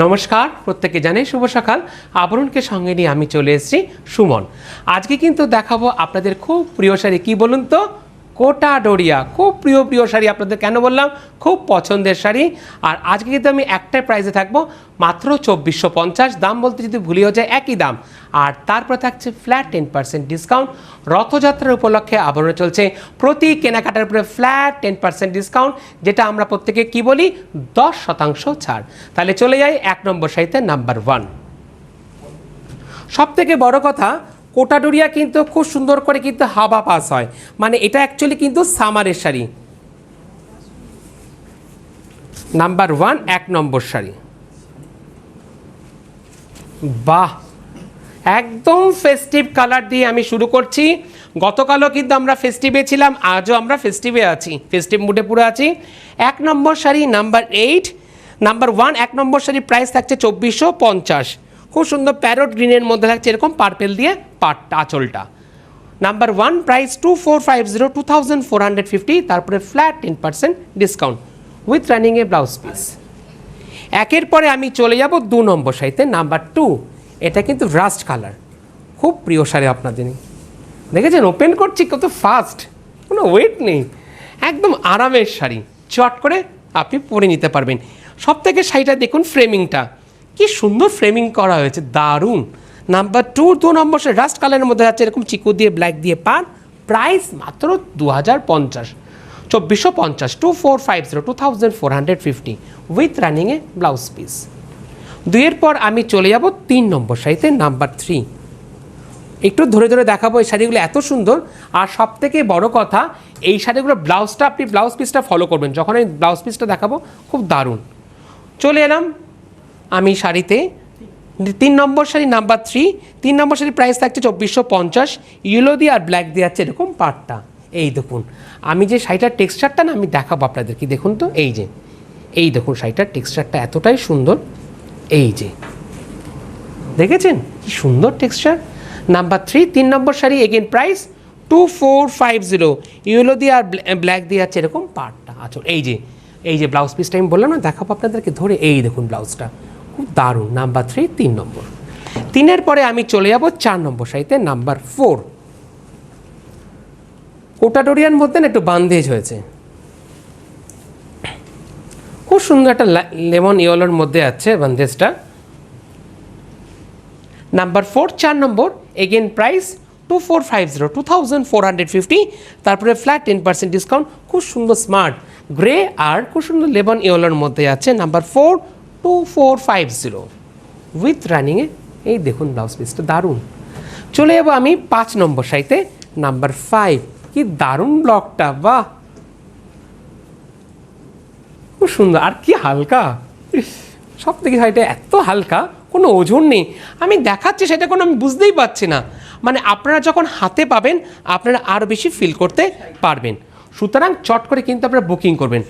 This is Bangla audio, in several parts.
নমস্কার, প্রত্যেকে জানাই শুভ সকাল। আবরণকে সঙ্গে নিয়ে আমি চলে এসেছি সুমন। আজকে কিন্তু দেখাবো আপনাদের খুব প্রিয় শাড়ি, কি বলুন তো, কোটা ডোরিয়া। খুব প্রিয় শাড়ি, আপনাদের কেন বললাম, খুব পছন্দের শাড়ি। আর আজকে কিন্তু আমি একটাই প্রাইসে থাকবো, মাত্র 2450। দাম বলতে যদি ভুলিও যায় একই দাম। আর তারপরে থাকছে ফ্ল্যাট 10% ডিসকাউন্ট। রথযাত্রার উপলক্ষে আবরণে চলছে প্রতি কেনাকাটার উপরে ফ্ল্যাট 10% ডিসকাউন্ট, যেটা আমরা প্রত্যেকে কি বলি, 10% ছাড়। তাহলে চলে যাই 1 নম্বর শাড়িতে, নাম্বার 1। সব থেকে বড় কথা, কোটা ডোরিয়া কিন্তু খুব সুন্দর করে কিন্তু হাওয়া পাস হয়, মানে এটা অ্যাকচুয়ালি কিন্তু সামারের শাড়ি। নাম্বার 1, 1 নম্বর শাড়ি। বাহ, একদম ফেস্টিভ কালার দিয়ে আমি শুরু করছি। গতকালও কিন্তু আমরা ফেস্টিভে ছিলাম, আজও আমরা ফেস্টিভে আছি, ফেস্টিভ মুডে পুরো আছি। 1 নম্বর শাড়ি, নাম্বার 8। নাম্বার 1, 1 নম্বর শাড়ি প্রাইস থাকছে 2450। খুব সুন্দর প্যারট গ্রিনের মধ্যে থাকছে এরকম পার্পেল দিয়ে পাটটা, আঁচলটা। নাম্বার 1 প্রাইস 2450, 2450, তারপরে flat 10% discount with running a blouse piece. একের পরে আমি চলে যাব 2 নম্বর শাড়িতে, নাম্বার 2। এটা কিন্তু রাস্ট কালার, খুব প্রিয় শাড়ি আপনাদের। দেখেছেন ওপেন করছি কত ফাস্ট, কোনো ওয়েট নেই, একদম আরামের শাড়ি, চট করে আপনি পরে নিতে পারবেন। সব থেকে শাড়িটা দেখুন, ফ্রেমিংটা কি সুন্দর ফ্রেমিং করা হয়েছে, দারুণ। নাম্বার 2 নম্বর শাড়ি রাস্ট কালারের মধ্যে আছে এরকম চিকু দিয়ে ব্ল্যাক দিয়ে পার। প্রাইস মাত্র 2050, 2450, 2450, 2450 with running a blouse piece. 2-এর পর আমি চলে যাব 3 নম্বর শাড়িতে, নাম্বার 3। একটু ধরে ধরে দেখাবো, এই শাড়িগুলো এত সুন্দর। আর সব থেকে বড় কথা, এই শাড়িগুলো ব্লাউজটা, আপনি ব্লাউজ পিসটা ফলো করবেন, যখন আমি ব্লাউজ পিসটা দেখাবো খুব দারুণ। চলে এলাম আমি শাড়িতে 3 নম্বর শাড়ি, নাম্বার 3। 3 নম্বর শাড়ি প্রাইস থাকছে 2450। ইয়েলো দিয়ে আর ব্ল্যাক দিয়ে আছে এরকম পাটটা। এই দেখুন, আমি যে শাড়িটার টেক্সচারটা না আমি দেখাবো আপনাদের, কি দেখুন তো, এই দেখুন শাড়িটার টেক্সচারটা এতটাই সুন্দর। এই যে দেখেছেন কি সুন্দর টেক্সচার। নাম্বার 3, 3 নম্বর শাড়ি, এগেন প্রাইস 2450। ইয়েলো দিয়ে আর ব্ল্যাক দিয়ে আছে এরকম পাটটা, আচ্ছা। এই যে ব্লাউজ পিসটা আমি বললাম না, দেখাবো আপনাদেরকে ধরে, এই দেখুন ব্লাউজটা খুব দারুণ। নাম্বার 3, 3 নম্বর। 3-এর পরে আমি চলে যাব 4 নম্বর শাড়িতে, নাম্বার 4। কোটা ডোরিয়ার মধ্যে না একটু বান্দেজ হয়েছে, খুব সুন্দর একটা লেমন ইয়েলোর মধ্যে আছে বান্দেজটা। নাম্বার 4, 4 নম্বর, এগেন প্রাইস 2450, 2450, তারপরে ফ্ল্যাট 10% ডিসকাউন্ট। খুব সুন্দর স্মার্ট গ্রে আর খুব সুন্দর লেমন ইয়েলোর মধ্যে আছে। নাম্বার 4, 2450 উইথ রানিংয়ে। এই দেখুন ব্লাউজ পিসটা দারুণ। চলে যাবো আমি 5 নম্বর শাড়িতে, নাম্বার 5। কি দারুণ ব্লকটা, বাহ, খুব সুন্দর আর কি হালকা। সব থেকে শাড়িটা এত হালকা, কোনো ওজন নেই। আমি দেখাচ্ছি সেটা কোনো আমি বুঝতেই পারছি না, মানে আপনারা যখন হাতে পাবেন আপনারা আরও বেশি ফিল করতে পারবেন। সুতরাং চট করে কিন্তু আপনারা বুকিং করবেন।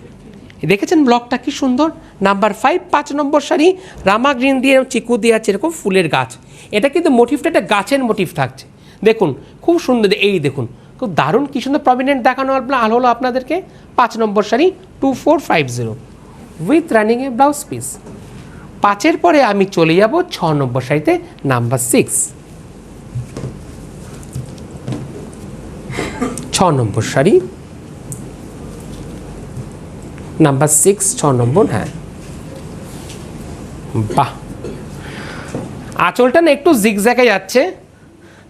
দেখেছেন ব্লকটা কি সুন্দর। নাম্বার 5, 5 নম্বর শাড়ি, রামা গ্রিন দিয়ে চিকু দিয়ে আছে এরকম ফুলের গাছ। এটা কিন্তু মোটিভটা একটা গাছের মোটিভ থাকছে, দেখুন খুব সুন্দর। এই দেখুন খুব দারুণ, কি সুন্দর প্রমিনেন্ট দেখানো হলো আপনাদেরকে। 5 নম্বর শাড়ি 2450 with running a blouse piece. 5-এর পরে আমি চলে যাব 6 নম্বর শাড়িতে, নাম্বার 6। 6 নম্বর শাড়ি, নাম্বার 6, 6 নম্বর। হ্যাঁ, বাহ, আঁচলটা না একটু জিগজ্যাগে যাচ্ছে,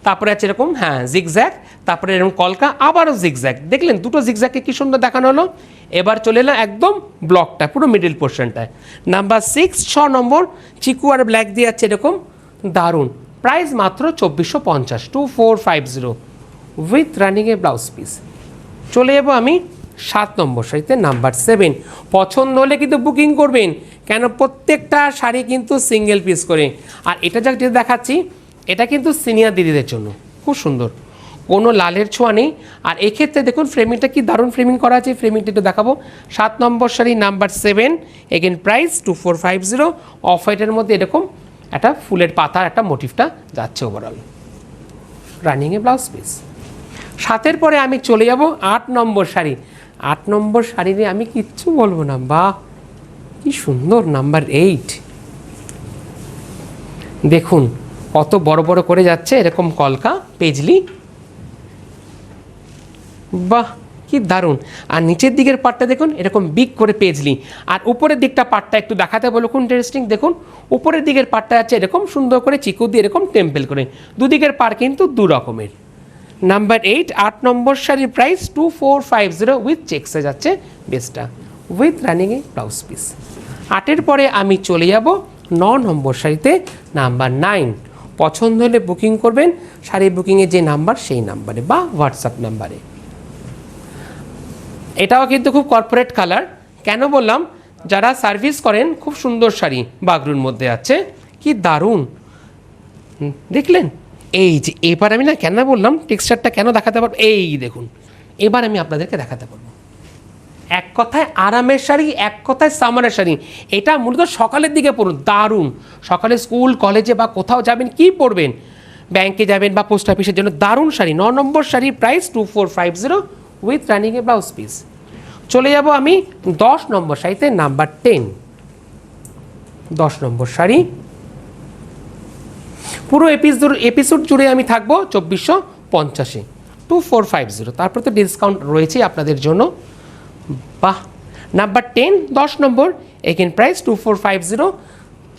তারপরে আছে এরকম, হ্যাঁ জিগজ্যাগ, তারপরে এরকম কলকা, আবারও জিগজ্যাগ। দেখলেন দুটো জিগজ্যাগকে কি সুন্দর দেখানো হলো। এবার চলে এলাম একদম ব্লকটা, পুরো মিডিল পোর্শনটায়। নাম্বার 6, 6 নম্বর, চিকু আর ব্ল্যাক দিয়ে আছে এরকম দারুণ। প্রাইস মাত্র 2450, 2450 with running a blouse piece. চলে যাবো আমি 7 নম্বর শাড়িতে, নাম্বার 7। পছন্দ হলে কিন্তু বুকিং করবেন, কেন প্রত্যেকটা শাড়ি কিন্তু সিঙ্গেল পিস করে। আর এটা যা দেখাচ্ছি এটা কিন্তু সিনিয়র দিদিদের জন্য, খুব সুন্দর, কোনো লালের ছোঁয়া নেই। আর এক্ষেত্রে দেখুন ফ্রেমিংটা কি দারুণ ফ্রেমিং করা আছে, ফ্রেমিংটা একটু দেখাবো। 7 নম্বর শাড়ি, নাম্বার 7, এগেন প্রাইস 2450। অফ হোয়াইটের মধ্যে এরকম একটা ফুলের পাতার একটা মোটিভটা যাচ্ছে ওভারঅল, রানিংয়ে ব্লাউজ পিস। 7-এর পরে আমি চলে যাব 8 নম্বর শাড়ি। 8 নম্বর শাড়ি নিয়ে আমি কিচ্ছু বলবো না, বাহ কি সুন্দর। নাম্বার 8, দেখুন কত বড় বড় করে যাচ্ছে এরকম কলকা পেজলি, বাহ কি দারুণ। আর নিচের দিকের পাটটা দেখুন এরকম বিগ করে পেজলি, আর উপরের দিকটা পাটটা একটু দেখাতে বলো খুব ইন্টারেস্টিং। দেখুন উপরের দিকের পাটটা আছে এরকম সুন্দর করে চিকু দিয়ে এরকম টেম্পেল করে, দুদিকের পার কিন্তু দু রকমের। নাম্বার 8, 8 নম্বর শাড়ির প্রাইস 2450 উইথ চেক্সে যাচ্ছে বেসটা, উইথ রানিংয়ে ব্লাউজ পিস। 8-এর পরে আমি চলে যাব 9 নম্বর শাড়িতে, নাম্বার 9। পছন্দ হলে বুকিং করবেন শাড়ি বুকিংয়ে যে নাম্বার সেই নাম্বারে বা হোয়াটসঅ্যাপ নাম্বারে। এটাও কিন্তু খুব কর্পোরেট কালার, কেন বললাম, যারা সার্ভিস করেন খুব সুন্দর শাড়ি বাগরুর মধ্যে আছে, কি দারুণ দেখলেন। এই যে এবার আমি না কেন বললাম টেক্সচারটা কেন দেখাতে পারবো, এই দেখুন এবার আমি আপনাদেরকে দেখাতে পারবো। এক কথায় আরামের শাড়ি, এক কথায় সামারের শাড়ি। এটা মূলত সকালের দিকে পরুন, দারুণ। সকালে স্কুল কলেজে বা কোথাও যাবেন, কি পরবেন, ব্যাংকে যাবেন বা পোস্ট অফিসের জন্য দারুণ শাড়ি। 9 নম্বর শাড়ির প্রাইস 2450 উইথ রানিংয়ে ব্লাউজ পিস। চলে যাব আমি 10 নম্বর শাড়িতে, নাম্বার 10। 10 নম্বর শাড়ি পুরো এপিসোড জুড়ে আমি থাকবো 2450, 2450। তারপর তো ডিসকাউন্ট রয়েছে আপনাদের জন্য, বাহ। নাম্বার 10 10 নম্বর, এগেন প্রাইস 2450,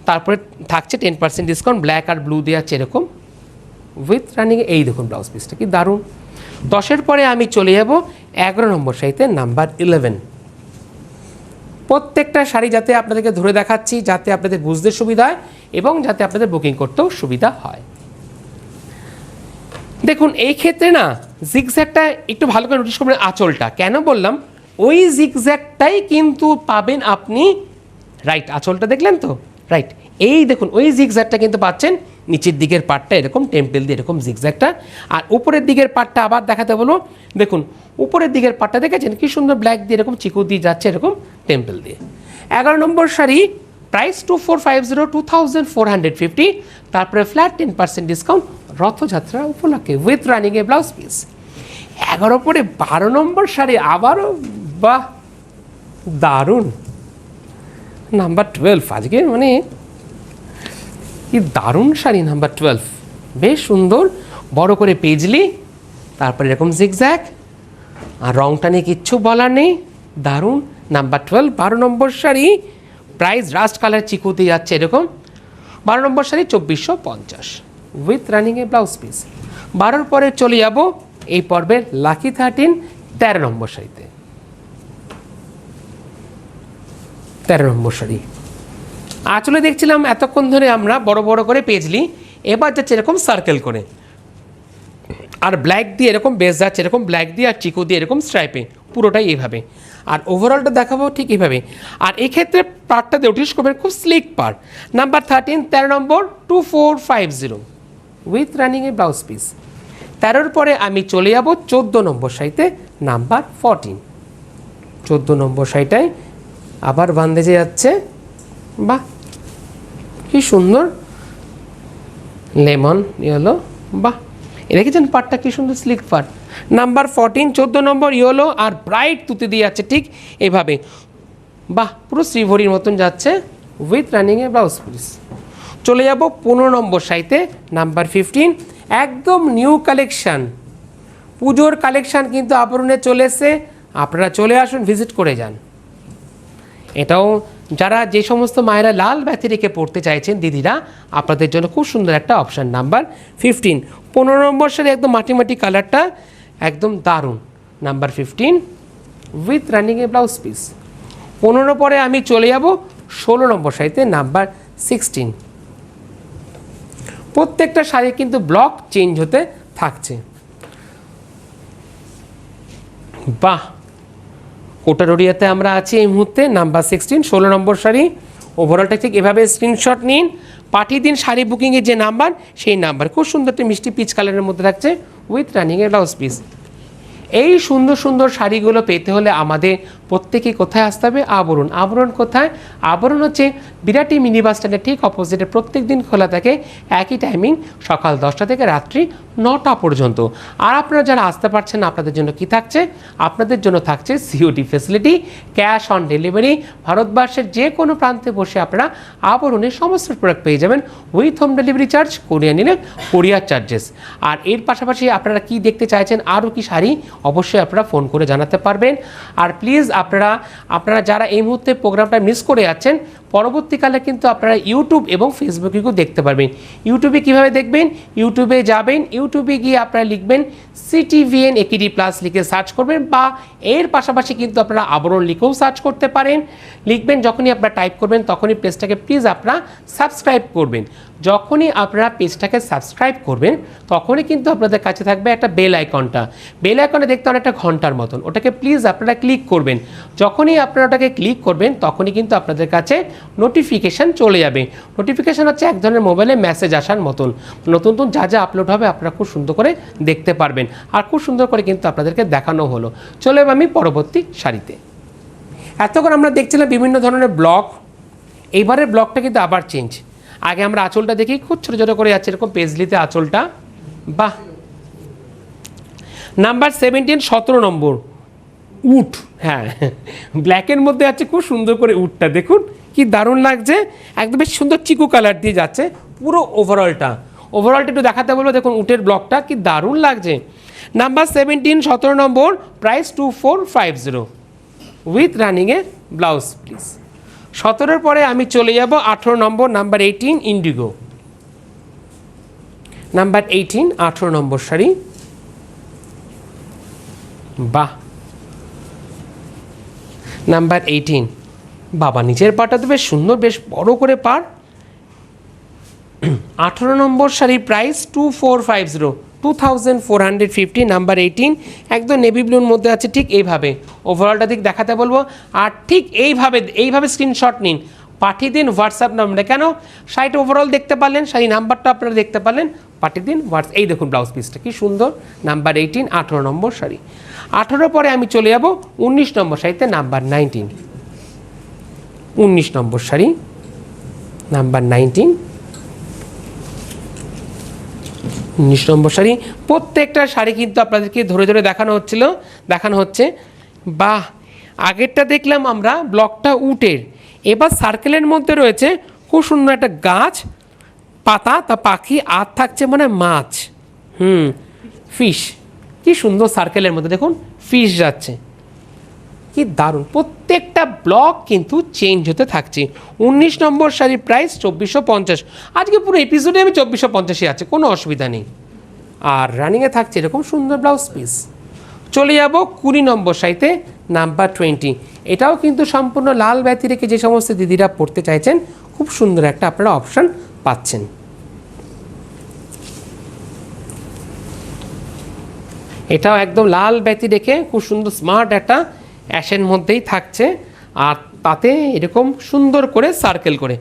তারপরে থাকছে 10% ডিসকাউন্ট, ব্ল্যাক আর ব্লু দেওয়া আছে এরকম উইথ রানিং। এই দেখুন ব্লাউজ পিসটা কি দারুণ। 10-এর পরে আমি চলে যাব 11 নম্বর শাড়িতে, নাম্বার 11। প্রত্যেকটা শাড়ি যাতে আপনাদেরকে ধরে দেখাচ্ছি, যাতে আপনাদের বুঝতে সুবিধা হয় এবং যাতে আপনাদের বুকিং করতেও সুবিধা হয়। দেখুন এই ক্ষেত্রে না জিগজ্যাগটা একটু ভালো করে নোটিস করবেন, আঁচলটা কেন বললাম, ওই জিগজ্যাগটাই কিন্তু পাবেন আপনি, রাইট, আঁচলটা দেখলেন তো, রাইট, এই দেখুন ওই জিগজ্যাগটা কিন্তু পাচ্ছেন নিচের দিকের পার্টটা এরকম টেম্পেল দিয়ে এরকম জিগজ্যাগটা, আর উপরের দিকের পার্টটা আবার দেখাতে বলবো। দেখুন উপরের দিকের পার্টটা দেখেছেন কি সুন্দর ব্ল্যাক দিয়ে এরকম চিকু দিয়ে যাচ্ছে এরকম টেম্পেল দিয়ে। 11 নম্বর শাড়ি প্রাইস 2450, 2450, তারপরে ফ্ল্যাট 10% ডিসকাউন্ট রথযাত্রা উপলক্ষে উইথ রানিংয়ে ব্লাউজ পিস। 11 পরে 12 নম্বর শাড়ি আবারও, বাহ দারুণ। নাম্বার 12 আজকে মানে কি দারুণ শাড়ি। নাম্বার 12 বেশ সুন্দর, বড় করে পেজলি, তারপরে এরকম জিগজ্যাগ, আর রংটা নিয়ে কিচ্ছু বলার নেই, দারুণ। নাম্বার 12 12 নম্বর শাড়ি প্রাইস রাস্ট কালার চিকুতে যাচ্ছে এরকম, 12 নম্বর শাড়ি 2450 উইথ রানিংয়ে ব্লাউজ পিস। 12-র পরে চলে যাব এই পর্বের লাকি 13 13 নম্বর শাড়িতে। 13 নম্বর শাড়ি আঁচলে দেখছিলাম এতক্ষণ ধরে আমরা বড় বড় করে পেজলি, এবার যাচ্ছে এরকম সার্কেল করে, আর ব্ল্যাক দিয়ে এরকম বেস যাচ্ছে এরকম ব্ল্যাক দিয়ে, আর চিকু দিয়ে এরকম স্ট্রাইপে, পুরোটাই এইভাবে। আর ওভারঅলটা দেখাবো ঠিক এইভাবে। আর এক্ষেত্রে পার্টটা নোটিস করবেন খুব স্লিক পার্ট। নাম্বার 13 13 নম্বর 2450 উইথ রানিংয়ে ব্লাউজ পিস। 13-র পরে আমি চলে যাব 14 নম্বর শাড়িতে, নাম্বার 14। 14 নম্বর শাড়িটায় আবার বান্দেজে যাচ্ছে, বাহ কি সুন্দর লেমন ইয়েলো, বাহ দেখেছেন পার্টটা কি সুন্দর স্লিক পার্ট। নাম্বার 14 14 নম্বর ইয়েলো আর ব্রাইট তুতে দিয়ে যাচ্ছে ঠিক এভাবে, বাহ পুরো শ্রীভরির মতন যাচ্ছে উইথ রানিংয়ে ব্লাউজ পিস। চলে যাব 15 নম্বর শাড়িতে, নাম্বার 15। একদম নিউ কালেকশান, পুজোর কালেকশান কিন্তু আবরণে চলে এসছে, আপনারা চলে আসুন, ভিজিট করে যান। এটাও যারা যে সমস্ত মায়েরা লাল ব্যাথি রেখে পড়তে চাইছেন দিদিরা, আপনাদের জন্য খুব সুন্দর একটা অপশান। নাম্বার 15 15 নম্বর শাড়ি একদম মাটি মাটি কালারটা একদম দারুণ, নাম্বার 15 উইথ রানিংয়ে ব্লাউজ পিস। 15 পরে আমি চলে যাব 16 নম্বর শাড়িতে, নাম্বার 16। প্রত্যেকটা শাড়ি কিন্তু ব্লক চেঞ্জ হতে থাকছে, বাহ। কোটারোরিয়াতে আমরা আছি এই মুহূর্তে, নাম্বার 16 16 নম্বর শাড়ি। ওভারঅলটা ঠিক এভাবে স্ক্রিনশট নিন, পাঠিয়ে দিন শাড়ি বুকিংয়ের যে নাম্বার সেই নাম্বার। খুব সুন্দর একটা মিষ্টি পিচ কালারের মধ্যে থাকছে উইথ রানিংয়ের ব্লাউজ পিস। এই সুন্দর সুন্দর শাড়িগুলো পেতে হলে আমাদের প্রত্যেকেই কোথায় আসতে হবে? আবরণ। আবরণ কোথায়? আবরণ হচ্ছে বিরাটি মিনি বাস স্ট্যান্ডের ঠিক অপোজিটে, প্রত্যেক দিন খোলা থাকে, একই টাইমিং সকাল 10টা থেকে রাত্রি 9টা পর্যন্ত। আর আপনারা যারা আসতে পারছেন না, আপনাদের জন্য কি থাকছে? আপনাদের জন্য থাকছে COD facility, cash on delivery. ভারতবর্ষের যে কোনো প্রান্তে বসে আপনারা আবরণের সমস্ত প্রোডাক্ট পেয়ে যাবেন উইথ হোম ডেলিভারি চার্জ, কোরিয়ার নিলে কোরিয়ার চার্জেস। আর এর পাশাপাশি আপনারা কি দেখতে চাইছেন, আরও কি শাড়ি, অবশ্যই আপনারা ফোন করে জানাতে পারবেন। আর প্লিজ আপনারা যারা এই মুহূর্তে প্রোগ্রামটা মিস করে যাচ্ছেন, পরবর্তীকালে কিন্তু আপনারা ইউটিউব এবং ফেসবুকেও দেখতে পারবেন। ইউটিউবে কিভাবে দেখবেন? ইউটিউবে যাবেন, ইউটিউবে গিয়ে আপনারা লিখবেন CTVN AKD প্লাস লিখে সার্চ করবেন, বা এর পাশাপাশি কিন্তু আপনারা আবরণ লিখেও সার্চ করতে পারেন। লিখবেন, যখনই আপনারা টাইপ করবেন তখনই পেজটাকে প্লিজ আপনারা সাবস্ক্রাইব করবেন। যখনই আপনারা পেজটাকে সাবস্ক্রাইব করবেন তখনই কিন্তু আপনাদের কাছে থাকবে একটা বেল আইকনটা। বেল আইকনে দেখতে অনেকটা ঘন্টার মতন, ওটাকে প্লিজ আপনারা ক্লিক করবেন। যখনই আপনারা ওটাকে ক্লিক করবেন তখনই কিন্তু আপনাদের কাছে নোটিফিকেশান চলে যাবে। নোটিফিকেশান হচ্ছে এক ধরনের মোবাইলে মেসেজ আসার মতন, নতুন নতুন যা যা আপলোড হবে আপনারা খুব সুন্দর করে দেখতে পারবেন। আর খুব সুন্দর করে কিন্তু আপনাদেরকে দেখানো হলো। চলে যাবো আমি পরবর্তী শাড়িতে। এতক্ষণ আমরা দেখছিলাম বিভিন্ন ধরনের ব্লগ, এইবারের ব্লগটা কিন্তু আবার চেঞ্জ। আগে আমরা আঁচলটা দেখি, খুব ছোটো ছোটো করে যাচ্ছে এরকম পেজলিতে আঁচলটা। বাহ, নাম্বার 17, 17 নম্বর উট। হ্যাঁ, ব্ল্যাকের মধ্যে আছে, খুব সুন্দর করে উটটা দেখুন কি দারুণ লাগছে, একদম বেশ সুন্দর চিকু কালার দিয়ে যাচ্ছে পুরো ওভারঅলটা একটু দেখাতে বলবো। দেখুন উটের ব্লকটা কি দারুণ লাগছে। নাম্বার 17, 17 নম্বর, প্রাইস 2450 উইথ রানিংয়ে ব্লাউজ প্লিজ। 17-এর পরে আমি চলে যাব 18 নম্বর, নাম্বার 18 ইন্ডিগো। নাম্বার 18, 18 নম্বর শাড়ি। বাহ, নাম্বার 18, বাবা নিচের পাটা তো বেশ সুন্দর, বেশ বড় করে পার। 18 নম্বর শাড়ি, প্রাইস 2450, 2450। নাম্বার 18, একদম নেভি ব্লুর মধ্যে আছে, ঠিক এইভাবে ওভারঅলটা দিক দেখাতে বলবো। আর ঠিক এইভাবে স্ক্রিনশট নিন, পাঠিয়ে দিন হোয়াটসঅ্যাপ নাম্বারে। কেন? শাড়িটা ওভারঅল দেখতে পারলেন, শাড়ি নাম্বারটা আপনারা দেখতে পারলেন, পাঠিয়ে দিন হোয়াটসঅ্যাপ। এই দেখুন ব্লাউজ পিসটা কি সুন্দর। নাম্বার 18, 18 নম্বর শাড়ি। 18 পরে আমি চলে যাব 19 নম্বর শাড়িতে, নাম্বার 19, 19 নম্বর শাড়ি, নাম্বার 19, 19 নম্বর শাড়ি। প্রত্যেকটা শাড়ি কিন্তু আপনাদেরকে ধরে ধরে দেখানো হচ্ছে। বাহ, আগেরটা দেখলাম আমরা ব্লকটা উটের, এবার সার্কেলের মধ্যে রয়েছে খুব সুন্দর একটা গাছ, পাতা, তা পাখি, আর থাকছে মানে মাছ, ফিশ। কি সুন্দর সার্কেলের মধ্যে দেখুন ফিশ যাচ্ছে, কি দারুণ। প্রত্যেকটা ব্লক কিন্তু চেঞ্জ হতে থাকছে। 19 নম্বর শাড়ির প্রাইস 2450। আজকে পুরো এপিসোডে আমি 2450-ই আছে, কোনো অসুবিধা নেই। আর রানিংয়ে থাকছে এরকম সুন্দর ব্লাউজ পিস। চলে যাব 20 নম্বর শাড়িতে, নাম্বার 20। এটাও কিন্তু সম্পূর্ণ লাল ব্যতি রেখে যে সমস্ত দিদিরা পড়তে চাইছেন, খুব সুন্দর একটা আপনারা অপশান পাচ্ছেন। এটাও একদম লাল ব্যতি রেখে খুব সুন্দর স্মার্ট একটা অ্যাশের মধ্যেই থাকছে, আর তাতে এরকম সুন্দর করে সার্কেল করে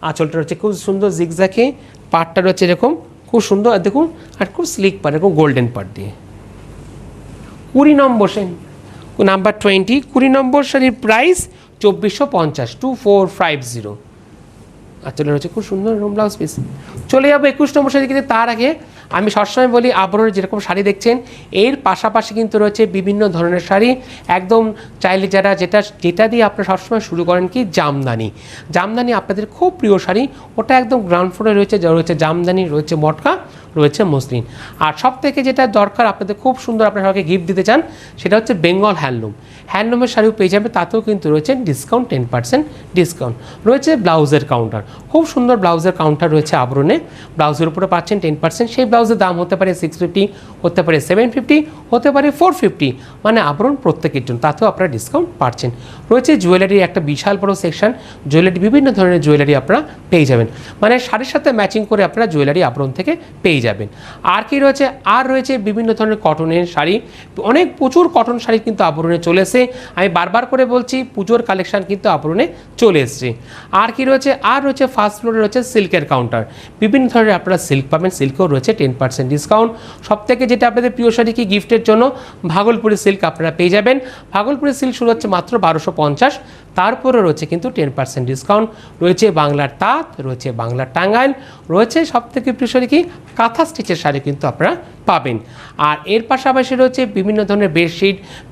আঁচলটা রয়েছে খুব সুন্দর জিগজ্যাগে, পাড়টা রয়েছে এরকম খুব সুন্দর, আর দেখুন আর খুব স্লিক পাড়, এরকম গোল্ডেন পাড় দিয়ে। 20 নম্বর শাড়ি, নাম্বার 20, 20 নম্বর শাড়ির প্রাইস 2450, 2450। আঁচলে রয়েছে খুব সুন্দর ব্লাউজ পিস। চলে যাবো 21 নম্বর শাড়ি, কিন্তু তার আগে আমি সবসময় বলি আবরণের যেরকম শাড়ি দেখছেন এর পাশাপাশি কিন্তু রয়েছে বিভিন্ন ধরনের শাড়ি। একদম চাইলে যারা যেটা দিয়ে আপনারা সবসময় শুরু করেন কি জামদানি আপনাদের খুব প্রিয় শাড়ি, ওটা একদম গ্রাউন্ড ফ্লোরে রয়েছে জামদানি, রয়েছে মটকা, রয়েছে মসলিন। আর সব থেকে যেটা দরকার আপনাদের খুব সুন্দর, আপনারা সবাইকে গিফট দিতে চান, সেটা হচ্ছে বেঙ্গল হ্যান্ডলুমের শাড়িও পেয়ে যাবে, তাতেও কিন্তু রয়েছে ডিসকাউন্ট, 10% ডিসকাউন্ট রয়েছে। ব্লাউজের কাউন্টার, খুব সুন্দর ব্লাউজের কাউন্টার রয়েছে আবরণে, ব্লাউজের উপরে পাচ্ছেন 10%। সেই ব্লাউজের দাম হতে পারে 650, হতে পারে 750, হতে পারে 450, মানে আবরণ প্রত্যেকের জন্য, তাতেও আপনারা ডিসকাউন্ট পাচ্ছেন। রয়েছে জুয়েলারির একটা বিশাল বড় সেকশন, জুয়েলারি, বিভিন্ন ধরনের জুয়েলারি আপনারা পেয়ে যাবেন, মানে শাড়ির সাথে ম্যাচিং করে আপনারা জুয়েলারি আবরণ থেকে পেয়ে যাবেন। আর কি রয়েছে? আর রয়েছে বিভিন্ন ধরনের কটনের শাড়ি, প্রচুর কটন শাড়ি কিন্তু আবরণে চলে এসে, আমি বারবার করে বলছি পুজোর কালেকশন কিন্তু আবরণে চলে এসছে। আর কি রয়েছে? আর রয়েছে রয়েছে ফার্স্ট ফ্লোরে রয়েছে সিল্কের কাউন্টার, বিভিন্ন ধরনের আপনারা সিল্ক পাবেন, সিল্কেও রয়েছে 10% ডিসকাউন্ট। সব থেকে যেটা আপনাদের প্রিয় শাড়ি কি গিফটের জন্য ভাগলপুরি সিল্ক আপনারা পেয়ে যাবেন। ভাগলপুরি সিল্ক শুরু হচ্ছে মাত্র 1250, তারপরে রয়েছে কিন্তু 10% ডিসকাউন্ট। রয়েছে বাংলার তাঁত, রয়েছে বাংলার টাঙ্গাইল, রয়েছে সব থেকে প্রিয় শাড়ি কি কাঁথা স্টিচের শাড়ি কিন্তু আপনারা পাবেন। আর এর পাশাপাশি রয়েছে বিভিন্ন ধরনের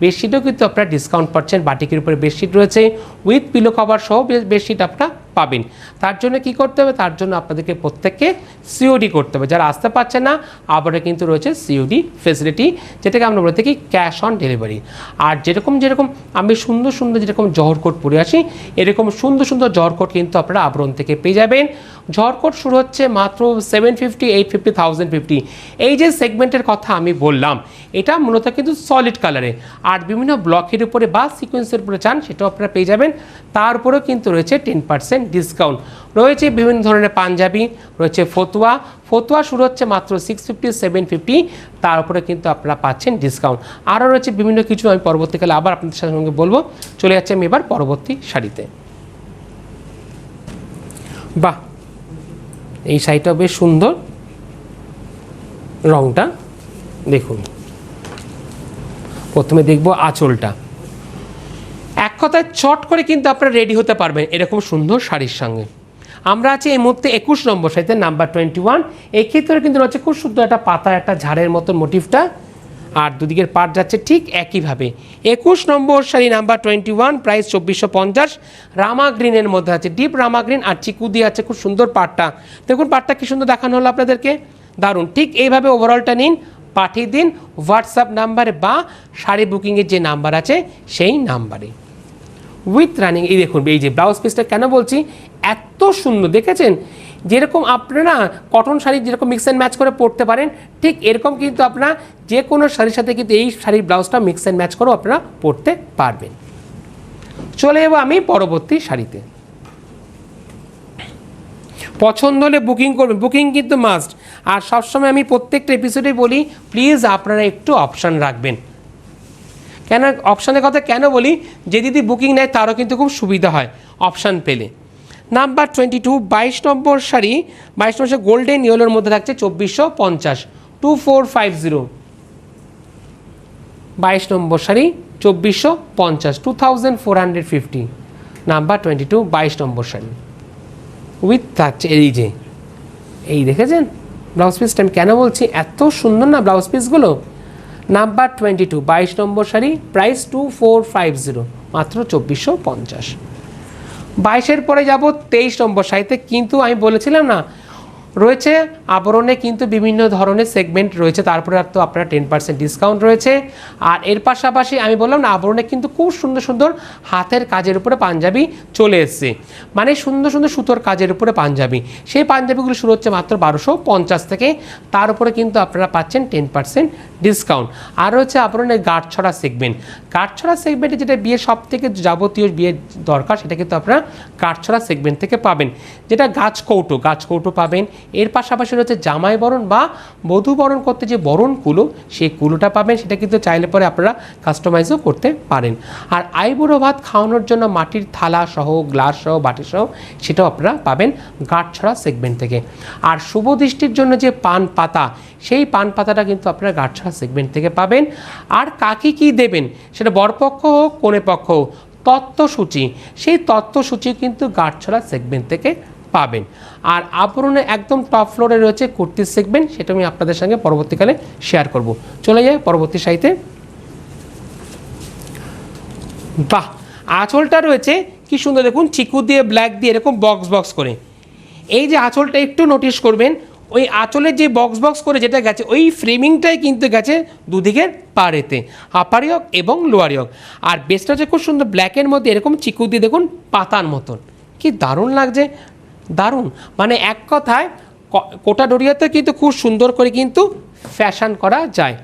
বেডশিটও কিন্তু আপনারা ডিসকাউন্ট পাচ্ছেন। বাটিকের উপরে বেডশিট রয়েছে উইথ পিলো কভার সহ বেডশিট আপনারা পাবেন। তার জন্য কি করতে হবে, তার জন্য আপনাদেরকে প্রত্যেককে সিওডি করতে হবে। যারা আসতে পারছে না আবারও কিন্তু রয়েছে সিওডি ফেসিলিটি, যেটাকে আমরা বলে থাকি ক্যাশ অন ডেলিভারি। আর যেরকম আমি সুন্দর সুন্দর যেরকম জহর কোট পরে আসি, এরকম সুন্দর সুন্দর জহর কোট কিন্তু আপনারা আবরণ থেকে পেয়ে যাবেন। জহর কোট শুরু হচ্ছে মাত্র 750, 850, 1050। এই যে সেগমেন্টের কথা আমি বললাম, এটা মূলত কিন্তু সলিড কালারে, আর বিভিন্ন ব্লকের উপরে বা সিকোয়েন্সের উপরে চান সেটাও আপনারা পেয়ে যাবেন। তার উপরেও কিন্তু রয়েছে 10% ডিসকাউন্ট। রয়েছে বিভিন্ন ধরনের পাঞ্জাবি, রয়েছে ফতুয়া শুরু হচ্ছে মাত্র 650, 750, তার উপরে কিন্তু আপনারা পাচ্ছেন ডিসকাউন্ট। আরও রয়েছে বিভিন্ন কিছু, আমি পরবর্তীকালে আবার আপনাদের সঙ্গে বলবো। চলে যাচ্ছে আমি এবার পরবর্তী শাড়িতে। বাহ, এই শাড়িটাও বেশ সুন্দর, রংটা দেখুন। প্রথমে দেখব আঁচলটা। এক কথায় চট করে কিন্তু আপনারা রেডি হতে পারবেন এরকম সুন্দর শাড়ির সঙ্গে। আমরা আছি এই মুহূর্তে 21 নম্বর শাড়িতে, নাম্বার 21। এই ক্ষেত্রে কিন্তু রয়েছে খুব সুন্দর একটা পাতা, একটা ঝাড়ের মতো মোটিভটা, আর দুদিকের পাট যাচ্ছে ঠিক একইভাবে। 21 নম্বর শাড়ি নাম্বার 21, প্রাইস 2450। রামা গ্রিনের মধ্যে আছে, ডিপ রামা গ্রিন, আর চিকু দিয়ে আছে খুব সুন্দর পাটটা। দেখুন পাটটা কি সুন্দর দেখানো হলো আপনাদেরকে, দারুণ। ঠিক এইভাবে ওভারঅলটা নিন, পাঠিয়ে দিন হোয়াটসঅ্যাপ নাম্বারে বা শাড়ি বুকিংয়ের যে নাম্বার আছে সেই নাম্বারে উইথ রানিং। এই দেখুন, এই যে ব্লাউজ পিসটা কেন বলছি এত সুন্দর, দেখেছেন? যেরকম আপনারা কটন শাড়ি যেরকম মিক্স অ্যান্ড ম্যাচ করে পরতে পারেন, ঠিক এরকম কিন্তু আপনারা যে কোনো শাড়ির সাথে কিন্তু এই শাড়ির ব্লাউজটা মিক্স অ্যান্ড ম্যাচ করেও আপনারা পরতে পারবেন। চলে যাবো আমি পরবর্তী শাড়িতে। পছন্দ হলে বুকিং করবেন, বুকিং কিন্তু মাস্ট। আর সবসময় আমি প্রত্যেকটা এপিসোডে বলি, প্লিজ আপনারা একটু অপশান রাখবেন। কেন অপশানের কথা কেন বলি, যে দিদি বুকিং নেয় তারও কিন্তু খুব সুবিধা হয় অপশান পেলে। নাম্বার 22, 22 নম্বর শাড়ি, 22 নম্বর গোল্ডেন ইয়েলোর মধ্যে থাকছে 2450, 2450। 22 নম্বর শাড়ি 2450, 2450। নাম্বার 22, 22 নম্বর শাড়ি উইথ থাকছে এই দেখেছেন ব্লাউজ পিসটা, আমি কেন বলছি এত সুন্দর না ব্লাউজ পিসগুলো। নাম্বার 22, 22 নম্বর শাড়ি, প্রাইস 2450, মাত্র 2450। 22-এর পরে যাব 23 নম্বর শাড়িতে। কিন্তু আমি বলেছিলাম না, রয়েছে আবরণে কিন্তু বিভিন্ন ধরনের সেগমেন্ট রয়েছে, তারপরে আর তো আপনার 10% ডিসকাউন্ট রয়েছে। আর এর পাশাপাশি আমি বললাম না, আবরণে কিন্তু খুব সুন্দর সুন্দর হাতের কাজের উপরে পাঞ্জাবি চলে এসছে, মানে সুন্দর সুন্দর সুতোর কাজের উপরে পাঞ্জাবি। সেই পাঞ্জাবিগুলো শুরু হচ্ছে মাত্র 1250 থেকে, তার উপরে কিন্তু আপনারা পাচ্ছেন 10% ডিসকাউন্ট। আর রয়েছে আবরণের গাঁটছড়া সেগমেন্ট। গাঁটছড়া সেগমেন্টে যেটা বিয়ে সব থেকে যাবতীয় বিয়ের দরকার, সেটা কিন্তু আপনারা গাঁটছড়া সেগমেন্ট থেকে পাবেন, যেটা গাছ কৌটো পাবেন। এর পাশাপাশি রয়েছে জামাই বরণ বা বধূ বরণ করতে যে বরণ কুলো, সেই কুলোটা পাবেন, সেটা কিন্তু চাইলে পরে আপনারা কাস্টমাইজও করতে পারেন। আর আইবুড়ো ভাত খাওয়ানোর জন্য মাটির থালা সহ, গ্লাস সহ, বাটি সহ, সেটাও আপনারা পাবেন গাঁটছড়া সেগমেন্ট থেকে। আর শুভ দৃষ্টির জন্য যে পান পাতা, সেই পান পাতাটা কিন্তু আপনারা গাঁটছড়া সেগমেন্ট থেকে পাবেন। আর কাকে কী দেবেন, সেটা বরপক্ষ হোক কনে পক্ষ হোক, তত্ত্বসূচি, সেই তত্ত্বসূচি কিন্তু গাঁটছড়া সেগমেন্ট থেকে পাবেন। আর আবরণে একদম টপ ফ্লোরে রয়েছে কুর্তির সেগমেন্ট, সেটা আমি আপনাদের সঙ্গে পরবর্তীকালে শেয়ার করব। চলে যায় পরবর্তী শাড়িতে। বাহ, আঁচলটা রয়েছে কি সুন্দর, দেখুন চিকু দিয়ে ব্ল্যাক দিয়ে এরকম বক্স করে। এই যে আঁচলটা একটু নোটিশ করবেন, ওই আঁচলের যে বক্স করে যেটা গেছে, ওই ফ্রেমিংটাই কিন্তু গেছে দুদিকের পাড়েতে, আপার ইয়ক এবং লোয়ার ইয়ক। আর বেসটা হচ্ছে খুব সুন্দর ব্ল্যাকের মধ্যে এরকম চিকু দিয়ে দেখুন পাতার মতন, কি দারুণ লাগছে, দারুণ। মানে এক কথায় কোটা ডোরিয়াতে কিন্তু খুব সুন্দর করে কিন্তু ফ্যাশন করা যায়।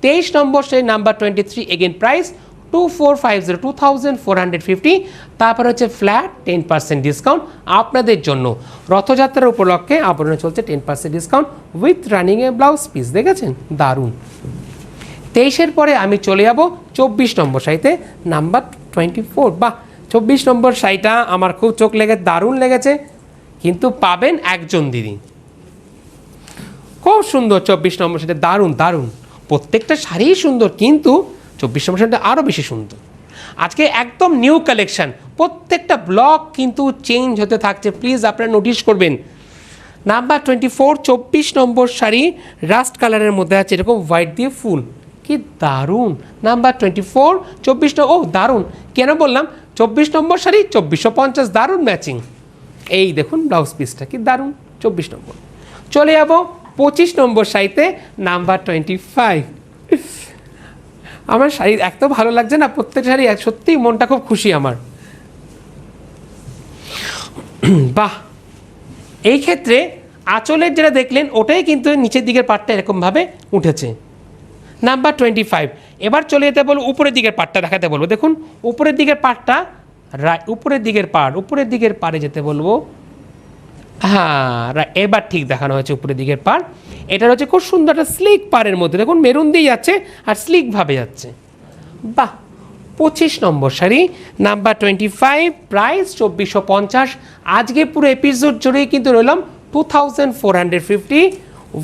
23 নম্বর সেই নাম্বার 23, এগেন প্রাইস 2450, 2450। তারপর হচ্ছে ফ্ল্যাট 10% ডিসকাউন্ট আপনাদের জন্য। রথযাত্রার উপলক্ষে আবরণে চলছে 10% ডিসকাউন্ট উইথ রানিংয়ে ব্লাউজ পিস, দেখেছেন দারুণ। 23-এর পরে আমি চলে যাব 24 নম্বর শাড়িতে, নাম্বার 24। বাহ, 24 নম্বর শাড়িটা আমার খুব চোখ দারুণ লেগেছে। কিন্তু পাবেন একজন দিদি। খুব সুন্দর 24 নম্বর শাড়িটা, দারুণ দারুণ, প্রত্যেকটা শাড়িই সুন্দর, কিন্তু 24 নম্বর শাড়িটা আরও বেশি সুন্দর। আজকে একদম নিউ কালেকশন, প্রত্যেকটা ব্লক কিন্তু চেঞ্জ হতে থাকছে, প্লিজ আপনারা নোটিশ করবেন। নাম্বার 24 24 নম্বর শাড়ি রাস্ট কালারের মধ্যে আছে, এরকম হোয়াইট দিয়ে ফুল, কি দারুণ। নাম্বার 24 24, ও দারুণ, কেন বললাম 24 নম্বর শাড়ি 2450, দারুণ ম্যাচিং। এই দেখুন ব্লাউজ পিসটা কি দারুণ, 24 নম্বর। চলে যাবো 25 নম্বর শাড়িতে, নাম্বার 25। আমার শাড়ি এত ভালো লাগছে না, প্রত্যেক শাড়ি সত্যিই মনটা খুব খুশি আমার। বাহ, এই ক্ষেত্রে আঁচলের যেটা দেখলেন ওটাই কিন্তু নিচের দিকের পাটটা এরকমভাবে উঠেছে। নাম্বার 25। এবার চলে যেতে বলবো উপরের দিকের পাটটা দেখাতে বলবো। দেখুন উপরের দিকের পাটটা, উপরের দিকের পাড়ে যেতে বলবো। হ্যাঁ, এবার ঠিক দেখানো হয়েছে উপরের দিকের পাড়। এটা হচ্ছে খুব সুন্দর একটা স্লিক পাড়ের মধ্যে, দেখুন মেরুন দিয়ে যাচ্ছে আর স্লিকভাবে যাচ্ছে। বাহ, 25 নম্বর শাড়ি, নাম্বার 25, প্রাইস 2450। আজকে পুরো এপিসোড জুড়েই কিন্তু রইলাম 2450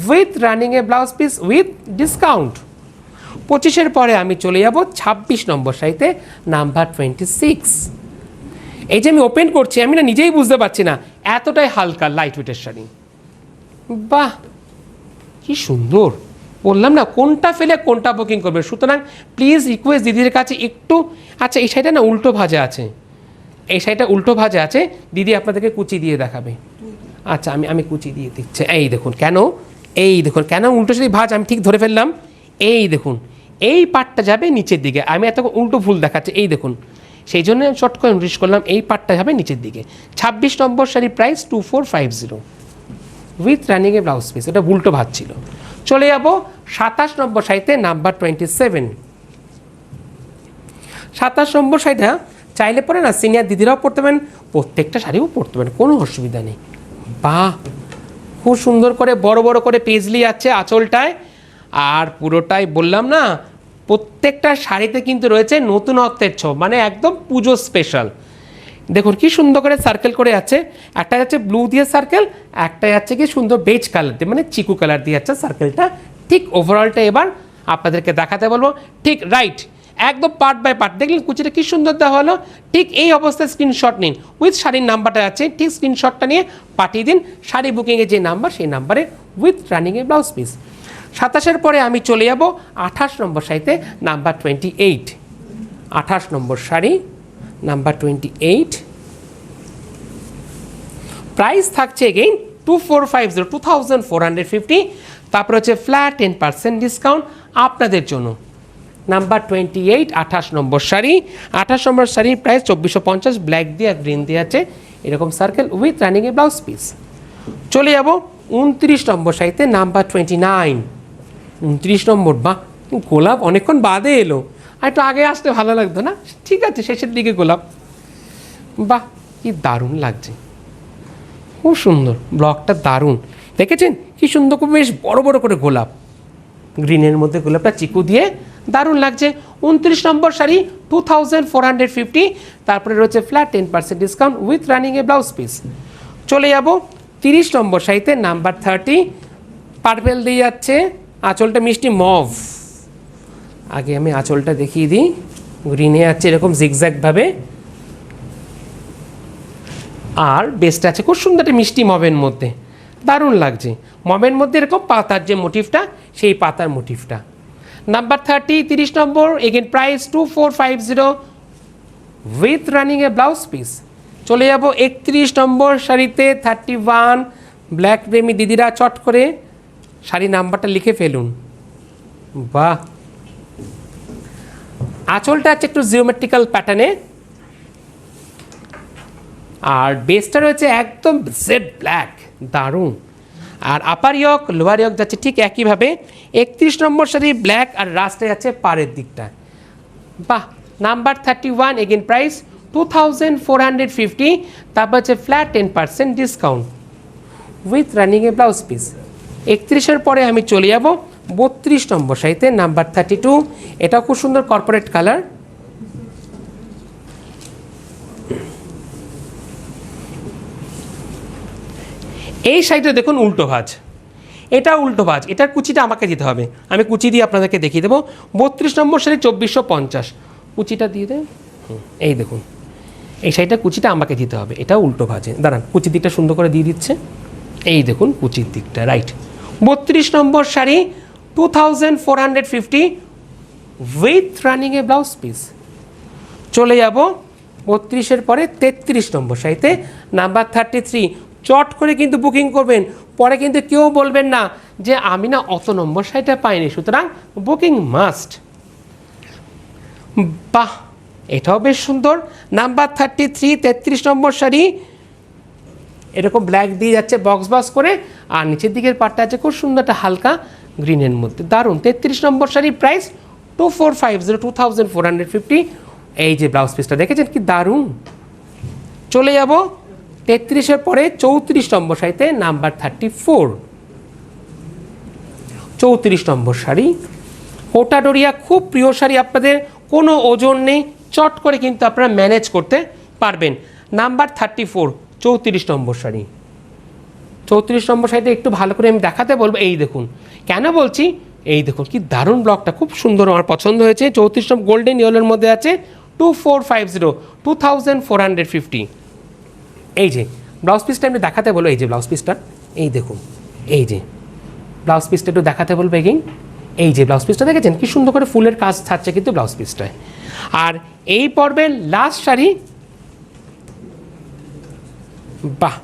with running a blouse piece with discount. 25-এর পরে আমি চলে যাব 26 নম্বর শাড়িতে, নাম্বার 26। এই যে আমি ওপেন করছি, আমি না নিজেই বুঝতে পারছি না, এতটাই হালকা লাইট ওয়েটের শাড়ি। বাহ, কি সুন্দর, বললাম না কোনটা ফেলে কোনটা বুকিং করবে। সুতরাং প্লিজ রিকোয়েস্ট দিদির কাছে একটু, আচ্ছা এই শাড়িটা না উল্টো ভাজা আছে, এই শাড়িটা উল্টো ভাজা আছে, দিদি আপনাদেরকে কুচি দিয়ে দেখাবে। আচ্ছা আমি কুচি দিয়ে দিচ্ছি। এই দেখুন কেন, এই দেখুন কেন উল্টো শাড়ি ভাজ, আমি ঠিক ধরে ফেললাম। এই দেখুন এই পাটটা যাবে নিচের দিকে, আমি এত উল্টো ফুল দেখাচ্ছি, এই দেখুন, সেই জন্য শর্ট করে নোটিস করলাম এই পাটটা যাবে নিচের দিকে। 26 নম্বর শাড়ি, price 2450 with running a blouse piece, এটা উল্টো ভাজ ছিল। চলে যাব 27 নম্বর শাড়িতে, নাম্বার 27। 27 নম্বর শাড়িটা চাইলে পরে না সিনিয়র দিদিরাও পড়তে পারেন, প্রত্যেকটা শাড়িও পড়তে পারেন, কোনো অসুবিধা নেই। বাহ, খুব সুন্দর করে বড় বড় করে পেজলি আছে আঁচলটায়, আর পুরোটাই বললাম না প্রত্যেকটা শাড়িতে কিন্তু রয়েছে নতুনত্বের ছোঁয়া, মানে একদম পুজো স্পেশাল। দেখুন কি সুন্দর করে সার্কেল করে আছে, একটা যাচ্ছে ব্লু দিয়ে সার্কেল, একটা যাচ্ছে কি সুন্দর বেজ কালার দিয়ে, মানে চিকু কালার দিয়ে যাচ্ছে সার্কেলটা। ঠিক ওভারঅলটা এবার আপনাদেরকে দেখাতে বলবো, ঠিক রাইট, একদম পার্ট বাই পার্ট। দেখলেন কুচিটা কি সুন্দর দেওয়া হলো, ঠিক এই অবস্থায় স্ক্রিনশট নিন, উইথ শাড়ির নাম্বারটা আছে, ঠিক স্ক্রিনশটটা নিয়ে পাঠিয়ে দিন শাড়ি বুকিংয়ে যে নাম্বার, সেই নাম্বারে উইথ রানিংয়ে ব্লাউজ পিস। 27-এর পরে আমি চলে যাব 28 নম্বর শাড়িতে, নাম্বার 28। 28 নম্বর শাড়ি, নাম্বার 28, প্রাইস থাকছে এগেইন 2450, 2450। তারপরে হচ্ছে ফ্ল্যাট 10% ডিসকাউন্ট আপনাদের জন্য। নাম্বার 28, 28 নম্বর শাড়ি। 28 নম্বর শাড়ির প্রাইস 2450, ব্ল্যাক দিয়ে আর গ্রিন দিয়ে আছে এরকম circle with running a blouse piece. চলে যাব 29 নম্বর শাড়িতে, নাম্বার 29। 29 নম্বর, বাহ, গোলাপ অনেকক্ষণ বাদে এলো, আর একটু আগে আসতে ভালো লাগতো না? ঠিক আছে, শেষের দিকে গোলাপ, বাহ কি দারুণ লাগছে, খুব সুন্দর, ব্লকটা দারুণ, দেখেছেন কি সুন্দর করে বেশ বড় বড় করে গোলাপ, গ্রিনের মধ্যে গোলাপটা চিকু দিয়ে দারুণ লাগছে। 29 নম্বর শাড়ি 2450, তারপরে রয়েছে flat 10% discount with running a blouse piece. চলে যাব 30 নম্বর শাড়িতে, নাম্বার 30, পার্পেল দিয়ে যাচ্ছে, আঁচলটা মিষ্টি মভ। আগে আমি আঁচলটা দেখিয়ে দিই, গ্রিনে আছে এরকম জিগজ্যাগভাবে, আর বেসটা আছে খুব সুন্দর একটা মিষ্টি মবের মধ্যে, দারুণ লাগছে। মবের মধ্যে এরকম পাতার যে মোটিভটা, সেই পাতার মোটিভটা। নাম্বার 30, 30 নম্বর, again price 2450 with running a blouse piece. চলে যাব 31 নম্বর শাড়িতে, 31, ব্ল্যাক প্রেমী দিদিরা চট করে শাড়ি নাম্বারটা লিখে ফেলুন। বাহ, আঁচলটা আছে একটু জিওমেট্রিক্যাল প্যাটার্নে, আর বেসটা রয়েছে একদম জেড ব্ল্যাক, দারুণ। আর আপার ইয়ক লোয়ার ইয়ক যাচ্ছে ঠিক একইভাবে। 31 নম্বর শাড়ি ব্ল্যাক, আর রাস্টে যাচ্ছে পাড়ের দিকটা। বাহ, নাম্বার 31, এগেন প্রাইস 2450, তারপর হচ্ছে flat 10% discount with running a blouse piece. 31-এর পরে আমি চলে যাব 32 নম্বর শাড়িতে, নাম্বার 32, এটাও খুব সুন্দর কর্পোরেট কালার। এই সাইডে দেখুন উল্টো ভাঁজ, এটা উল্টো ভাঁজ, এটার কুচিটা আমাকে দিতে হবে, আমি কুচি দিয়ে আপনাদেরকে দেখিয়ে দেবো। 32 নম্বর শাড়ি 2450, কুচিটা দিয়ে দেন। এই দেখুন এই সাইডটা কুচিটা আমাকে দিতে হবে, এটা উল্টো ভাঁজে, দাঁড়ান কুচির দিকটা সুন্দর করে দিয়ে দিচ্ছে। এই দেখুন কুচির দিকটা, রাইট। 32 নম্বর শাড়ি 2450 with running a blouse piece. চলে যাব 32-এর পরে 33 নম্বর শাড়িতে, নাম্বার 33। চট করে কিন্তু বুকিং করবেন, পরে কিন্তু কেউ বলবেন না যে আমি না অত নম্বর শাড়িটা পাইনি, সুতরাং বুকিং মাস্ট। বাহ, এটাও বেশ সুন্দর। নাম্বার 33, 33 নম্বর শাড়ি, এরকম ব্ল্যাক দিয়ে যাচ্ছে বক্স বক্স করে, আর নিচের দিকের পাটটা আছে খুব সুন্দর একটা হালকা গ্রিনের মধ্যে, দারুণ। 33 নম্বর শাড়ি, প্রাইস 2450। এই যে ব্লাউজ পিসটা দেখেছেন কি দারুণ। চলে যাব 33-এর পরে 34 নম্বর শাড়িতে, নাম্বার 34। 34 নম্বর শাড়ি, কোটা ডোরিয়া, খুব প্রিয় শাড়ি আপনাদের, কোনো ওজন নেই, চট করে কিন্তু আপনারা ম্যানেজ করতে পারবেন। নাম্বার 34, 34 নম্বর শাড়ি। 34 নম্বর শাড়িটা একটু ভালো করে আমি দেখাতে বলবো। এই দেখুন, কেন বলছি, এই দেখুন কি দারুণ ব্লকটা, খুব সুন্দর, আমার পছন্দ হয়েছে। 34 নম্বর গোল্ডেন ইয়েলোর মধ্যে আছে, 2450। এই যে ব্লাউজ পিসটা আমি দেখাতে বলবো, এই যে ব্লাউজ পিসটা, এই দেখুন, এই যে ব্লাউজ পিসটা একটু দেখাতে বলবো এগেইন। এই যে ব্লাউজ পিসটা দেখেছেন কি সুন্দর করে ফুলের কাজ থাকছে কিন্তু ব্লাউজ পিসটায়। আর এই পর্বের লাস্ট শাড়ি, বাহ,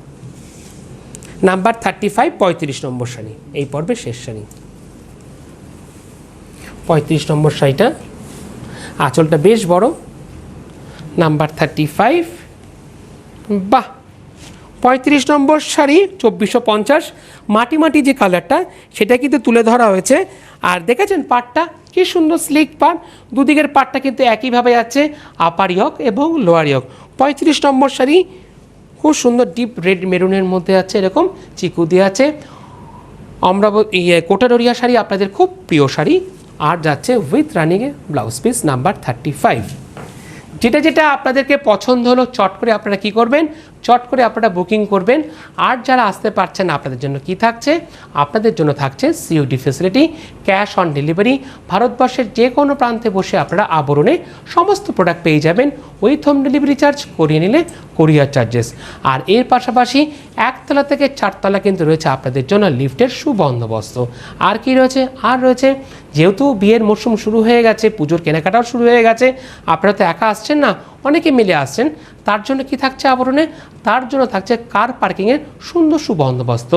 নাম্বার 35, 35 নম্বর শাড়ি, এই পর্বের শেষ শাড়ি। 35 নম্বর শাড়িটা, আঁচলটা বেশ বড়, নাম্বার 35। বাহ, 35 নম্বর শাড়ি 2450। মাটি মাটি যে কালারটা সেটা কিন্তু তুলে ধরা হয়েছে। আর দেখেছেন পাটটা কি সুন্দর স্লিক পাট, দুদিকের পাটটা কিন্তু একইভাবে আছে, আপার ইয়ক এবং লোয়ার ইয়ক। 35 নম্বর শাড়ি খুব সুন্দর ডিপ রেড মেরুনের মধ্যে আছে, এরকম চিকু দিয়ে আছে। আমরা কোটা ডোরিয়া শাড়ি আপনাদের খুব প্রিয় শাড়ি, আর যাচ্ছে উইথ রানিংয়ে ব্লাউজ পিস, নাম্বার 35। যেটা যেটা আপনাদেরকে পছন্দ হলো চট করে আপনারা কি করবেন, চট করে আপনারা বুকিং করবেন। আর যারা আসতে পারছেন আপনাদের জন্য কি থাকছে, আপনাদের জন্য থাকছে COD facility, cash on delivery. ভারতবর্ষের যে কোনো প্রান্তে বসে আপনারা আবরণে সমস্ত প্রোডাক্ট পেয়ে যাবেন, উইথ হোম ডেলিভারি চার্জ, করিয়ে নিলে কোরিয়ার চার্জেস। আর এর পাশাপাশি 1তলা থেকে 4তলা কিন্তু রয়েছে আপনাদের জন্য লিফটের সুবন্দোবস্ত। আর কি রয়েছে, আর রয়েছে যেহেতু বিয়ের মরশুম শুরু হয়ে গেছে, পুজোর কেনাকাটাও শুরু হয়ে গেছে, আপনারা তো একা আসছেন না, অনেকে মিলে আসছেন, তার জন্য কি থাকছে আবরণে, তার জন্য থাকছে কার পার্কিংয়ের সুন্দর সুবন্দোবস্ত।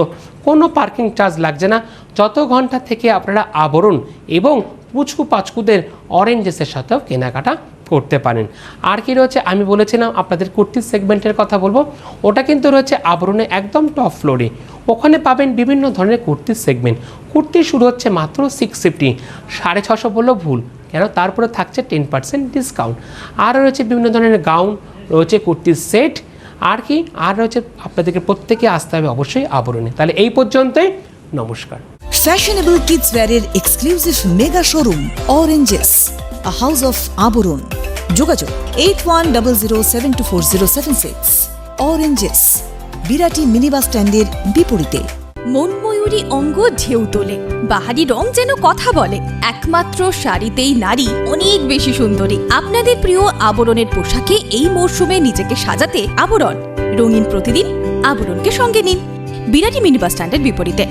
কোনো পার্কিং চার্জ লাগছে না, যত ঘন্টা থেকে আপনারা আবরণ এবং পুচকু পাচকুদের অরেঞ্জেসের সাথেও কেনাকাটা করতে পারেন। আর কি রয়েছে, আমি বলেছিলাম আপনাদের কুর্তির সেগমেন্টের কথা বলবো, ওটা কিন্তু রয়েছে আবরণে একদম টপ ফ্লোরে। ওখানে পাবেন বিভিন্ন ধরনের কুর্তির সেগমেন্ট। কুর্তি শুরু হচ্ছে মাত্র 650, 650 বললেও ভুল, কেন তারপরে থাকছে 10% ডিসকাউন্ট। আর রয়েছে বিভিন্ন ধরনের গাউন, রয়েছে কুর্তির সেট, আর কি, আর রয়েছে আপনাদেরকে প্রত্যেকে আসতে হবে অবশ্যই আবরণে। তাহলে এই পর্যন্তই, নমস্কার। ফ্যাশনেবল কিডস ওয়্যারের exclusive mega showroom Oranges, a house of আবরণ। যোগাযোগ 8100724076। অরেঞ্জেস, বিরাটি মিনি বাস স্ট্যান্ডের বিপরীতে। মনময়ূরী অঙ্গ ঢেউ তোলে, বাহারি রং যেন কথা বলে। একমাত্র শাড়িতেই নারী অনেক বেশি সুন্দরী। আপনাদের প্রিয় আবরণের পোশাকে এই মরশুমে নিজেকে সাজাতে আবরণ। রঙিন প্রতিদিন আবরণকে সঙ্গে নিন, বিরাটি মিনি বাস স্ট্যান্ডের বিপরীতে।